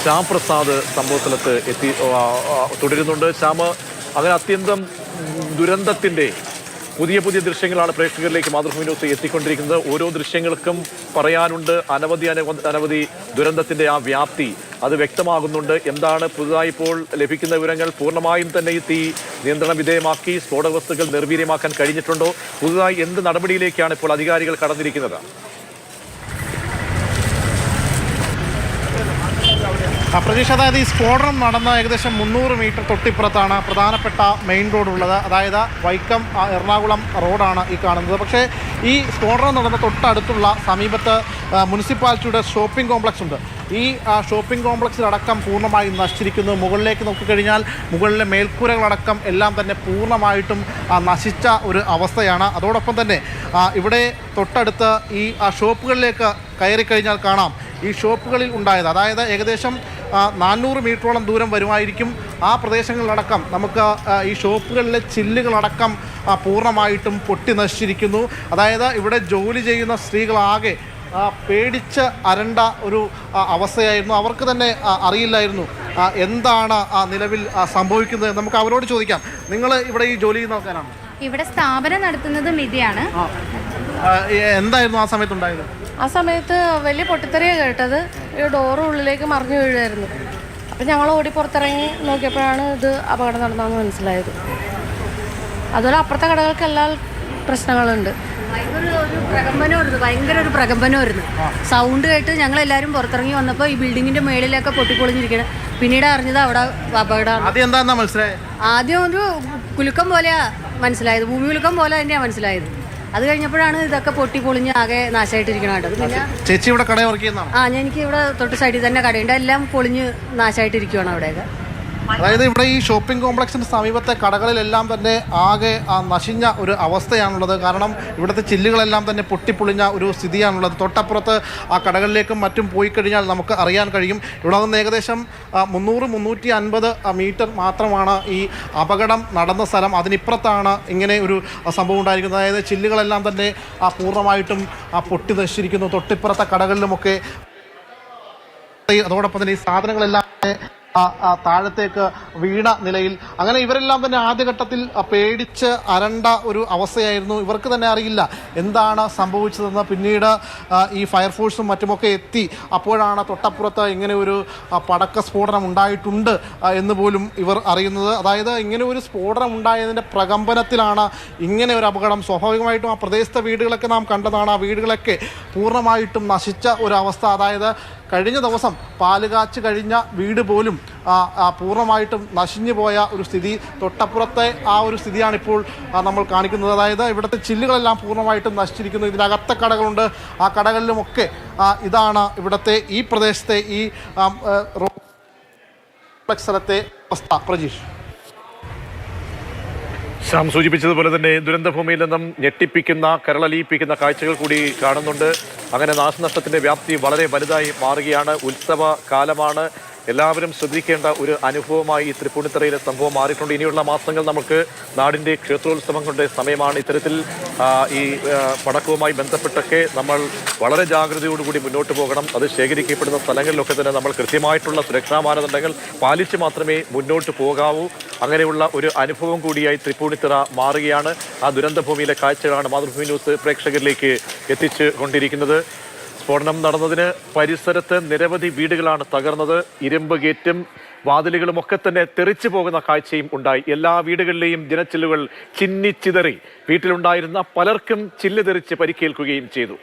ശ്യാം പ്രസാദ് സംഭവസ്ഥലത്ത് എത്തി തുടരുന്നുണ്ട്. ശ്യാം, അങ്ങനെ അത്യന്തം ദുരന്തത്തിൻ്റെ പുതിയ പുതിയ ദൃശ്യങ്ങളാണ് പ്രേക്ഷകരിലേക്ക് മാതൃഭൂമി ന്യൂസ് എത്തിക്കൊണ്ടിരിക്കുന്നത്. ഓരോ ദൃശ്യങ്ങൾക്കും പറയാനുണ്ട്. അനവധി ദുരന്തത്തിൻ്റെ ആ വ്യാപ്തി അത് വ്യക്തമാകുന്നുണ്ട്. എന്താണ് പുതുതായി ഇപ്പോൾ ലഭിക്കുന്ന വിവരങ്ങൾ? പൂർണ്ണമായും തന്നെ ഈ തീ നിയന്ത്രണ വിധേയമാക്കി സ്ഫോടക വസ്തുക്കൾ നിർവീര്യമാക്കാൻ കഴിഞ്ഞിട്ടുണ്ടോ? പുതുതായി എന്ത് നടപടിയിലേക്കാണ് ഇപ്പോൾ അധികാരികൾ കടന്നിരിക്കുന്നത്? പ്രതീക്ഷ, അതായത് ഈ സ്ഫോടനം നടന്ന ഏകദേശം 300 മീറ്റർ തൊട്ടിപ്പുറത്താണ് പ്രധാനപ്പെട്ട മെയിൻ റോഡ് ഉള്ളത്. അതായത് വൈക്കം എറണാകുളം റോഡാണ് ഈ കാണുന്നത്. പക്ഷേ ഈ സ്ഫോടനം നടന്ന തൊട്ടടുത്തുള്ള സമീപത്ത് മുനിസിപ്പാലിറ്റിയുടെ ഷോപ്പിംഗ് കോംപ്ലക്സ് ഉണ്ട്. ഈ ഷോപ്പിംഗ് കോംപ്ലക്സിലടക്കം പൂർണ്ണമായും നശിച്ചിരിക്കുന്നു. മുകളിലേക്ക് നോക്കിക്കഴിഞ്ഞാൽ മുകളിലെ മേൽക്കൂരകളടക്കം എല്ലാം തന്നെ പൂർണ്ണമായിട്ടും നശിച്ച ഒരു അവസ്ഥയാണ്. അതോടൊപ്പം തന്നെ ഇവിടെ തൊട്ടടുത്ത് ഈ ഷോപ്പുകളിലേക്ക് കയറിക്കഴിഞ്ഞാൽ കാണാം ഈ ഷോപ്പുകളിൽ ഉണ്ടായത്, അതായത് ഏകദേശം 400 മീറ്ററോളം ദൂരം വരുമായിരിക്കും. ആ പ്രദേശങ്ങളിലടക്കം നമുക്ക് ഈ ഷോപ്പുകളിലെ ചില്ലുകളടക്കം പൂർണ്ണമായിട്ടും പൊട്ടി നശിച്ചിരിക്കുന്നു. അതായത് ഇവിടെ ജോലി ചെയ്യുന്ന സ്ത്രീകളാകെ പേടിച്ച് അരണ്ട ഒരു അവസ്ഥയായിരുന്നു. അവർക്ക് തന്നെ അറിയില്ലായിരുന്നു എന്താണ് നിലവിൽ സംഭവിക്കുന്നത്. നമുക്ക് അവരോട് ചോദിക്കാം. നിങ്ങൾ ഇവിടെ ഈ ജോലി ചെയ്യുന്ന ആൾക്കാരാണ്? ഇവിടെ സ്ഥാപനം നടത്തുന്നത് മിതിയാണ്. എന്തായിരുന്നു ആ സമയത്തുണ്ടായത്? ആ സമയത്ത് വലിയ പൊട്ടിത്തെറിയാണ് കേട്ടത്. ഈ ഡോറ് ഉള്ളിലേക്ക് മറിഞ്ഞു വീഴുമായിരുന്നു. അപ്പം ഞങ്ങൾ ഓടി പുറത്തിറങ്ങി നോക്കിയപ്പോഴാണ് ഇത് അപകടം നടന്നതെന്ന് മനസ്സിലായത്. അതുപോലെ അപ്പുറത്തെ കടകൾക്കെല്ലാം പ്രശ്നങ്ങളുണ്ട്. ഭയങ്കര ഒരു പ്രകമ്പനമായിരുന്നു. സൗണ്ട് കേട്ട് ഞങ്ങളെല്ലാവരും പുറത്തിറങ്ങി വന്നപ്പോൾ ഈ ബിൽഡിങ്ങിന്റെ മേളിലൊക്കെ പൊട്ടിപ്പൊളിഞ്ഞിരിക്കണം. പിന്നീട് അറിഞ്ഞത് അവിടെ അപകടമാണ്. ആദ്യം ഒരു കുലുക്കം പോലെയാ മനസ്സിലായത്, ഭൂമി കുലുക്കം പോലെ തന്നെയാണ് മനസ്സിലായത്. അത് കഴിഞ്ഞപ്പോഴാണ് ഇതൊക്കെ പൊട്ടി പൊളിഞ്ഞ് ആകെ നാശമായിട്ടിരിക്കണം. പിന്നെ ചേച്ചി ഇവിടെ കട വർക്ക് ചെയ്യുന്നതാണ്? എനിക്ക് ഇവിടെ തൊട്ട് സൈഡിൽ തന്നെ കടയുണ്ട്. എല്ലാം പൊളിഞ്ഞ് നാശമായിട്ടിരിക്കുകയാണ് അവിടെയൊക്കെ. അതായത് ഇവിടെ ഈ ഷോപ്പിംഗ് കോംപ്ലക്സിന് സമീപത്തെ കടകളിലെല്ലാം തന്നെ ആകെ നശിഞ്ഞ ഒരു അവസ്ഥയാണുള്ളത്. കാരണം ഇവിടുത്തെ ചില്ലുകളെല്ലാം തന്നെ പൊട്ടിപ്പൊളിഞ്ഞ ഒരു സ്ഥിതിയാണുള്ളത്. തൊട്ടപ്പുറത്ത് ആ കടകളിലേക്കും മറ്റും പോയി കഴിഞ്ഞാൽ നമുക്ക് അറിയാൻ കഴിയും. ഇവിടെ നിന്ന് ഏകദേശം 300-350 മീറ്റർ മാത്രമാണ് ഈ അപകടം നടന്ന സ്ഥലം. അതിനിപ്പുറത്താണ് ഇങ്ങനെ ഒരു സംഭവം ഉണ്ടായിരിക്കുന്നത്. അതായത് ചില്ലുകളെല്ലാം തന്നെ പൂർണ്ണമായിട്ടും പൊട്ടി നശിച്ചിരിക്കുന്നു. തൊട്ടിപ്പുറത്തെ കടകളിലുമൊക്കെ അതോടൊപ്പം തന്നെ ഈ സാധനങ്ങളെല്ലാം താഴത്തേക്ക് വീണ നിലയിൽ. അങ്ങനെ ഇവരെല്ലാം തന്നെ ആദ്യഘട്ടത്തിൽ പേടിച്ച് അരണ്ട ഒരു അവസ്ഥയായിരുന്നു. ഇവർക്ക് തന്നെ അറിയില്ല എന്താണ് സംഭവിച്ചതെന്ന്. പിന്നീട് ഈ ഫയർഫോഴ്സും മറ്റുമൊക്കെ എത്തി. അപ്പോഴാണ് തൊട്ടപ്പുറത്ത് ഇങ്ങനെ ഒരു പടക്ക സ്ഫോടനം ഉണ്ടായിട്ടുണ്ട് എന്ന് പോലും ഇവർ അറിയുന്നത്. അതായത് ഇങ്ങനെ ഒരു സ്ഫോടനം ഉണ്ടായതിൻ്റെ പ്രകമ്പനത്തിലാണ് ഇങ്ങനെ ഒരു അപകടം. സ്വാഭാവികമായിട്ടും ആ പ്രദേശത്തെ വീടുകളൊക്കെ നാം കണ്ടതാണ്. ആ വീടുകളൊക്കെ പൂർണ്ണമായിട്ടും നശിച്ച ഒരവസ്ഥ. അതായത് കഴിഞ്ഞ ദിവസം പാലുകാച്ച് കഴിഞ്ഞ വീട് പോലും പൂർണ്ണമായിട്ടും നശിഞ്ഞു പോയ ഒരു സ്ഥിതി. തൊട്ടപ്പുറത്തെ ആ ഒരു സ്ഥിതിയാണ് ഇപ്പോൾ നമ്മൾ കാണിക്കുന്നത്. അതായത് ഇവിടുത്തെ ചില്ലുകളെല്ലാം പൂർണ്ണമായിട്ടും നശിച്ചിരിക്കുന്നു. ഇതിനകത്തെ കടകളുണ്ട്. ആ കടകളിലുമൊക്കെ ഇതാണ് ഇവിടുത്തെ ഈ പ്രദേശത്തെ ഈ സ്ഥലത്തെ അവസ്ഥ. പ്രജീഷ്, ശ്യാം സൂചിപ്പിച്ചതുപോലെ തന്നെ ദുരന്തഭൂമിയിൽ നിന്നും ഞെട്ടിപ്പിക്കുന്ന കരളലിയിപ്പിക്കുന്ന കാഴ്ചകൾ കൂടി കാണുന്നുണ്ട്. അങ്ങനെ നാശനഷ്ടത്തിന്റെ വ്യാപ്തി വളരെ വലുതായി മാറുകയാണ്. ഉത്സവ കാലമാണ്. എല്ലാവരും ശ്രദ്ധിക്കേണ്ട ഒരു അനുഭവമായി ഈ തൃപ്പൂണിത്തറയിലെ സംഭവം മാറിയിട്ടുണ്ട്. ഇനിയുള്ള മാസങ്ങൾ നമുക്ക് നാടിൻ്റെ ക്ഷേത്രോത്സവങ്ങളുടെ സമയമാണ്. ഇത്തരത്തിൽ ഈ പടക്കവുമായി ബന്ധപ്പെട്ടൊക്കെ നമ്മൾ വളരെ ജാഗ്രതയോടുകൂടി മുന്നോട്ട് പോകണം. അത് ശേഖരിക്കപ്പെടുന്ന സ്ഥലങ്ങളിലൊക്കെ തന്നെ നമ്മൾ കൃത്യമായിട്ടുള്ള സുരക്ഷാ മാനദണ്ഡങ്ങൾ പാലിച്ച് മാത്രമേ മുന്നോട്ട് പോകാവൂ. അങ്ങനെയുള്ള ഒരു അനുഭവം കൂടിയായി തൃപ്പൂണിത്തറ മാറുകയാണ്. ആ ദുരന്തഭൂമിയിലെ കാഴ്ചകളാണ് മാതൃഭൂമി ന്യൂസ് പ്രേക്ഷകരിലേക്ക് എത്തിച്ചു കൊണ്ടിരിക്കുന്നത്. സ്ഫോടനം നടന്നതിന് പരിസരത്ത് നിരവധി വീടുകളാണ് തകർന്നത്. ഇരുമ്പ് ഗേറ്റും വാതിലുകളും ഒക്കെ തന്നെ തെറിച്ചു പോകുന്ന കാഴ്ചയും ഉണ്ടായി. എല്ലാ വീടുകളിലെയും ജനച്ചില്ലുകൾ ചിന്നിച്ചിതറി. വീട്ടിലുണ്ടായിരുന്ന പലർക്കും ചില്ല് തെറിച്ച് പരിക്കേൽക്കുകയും ചെയ്തു.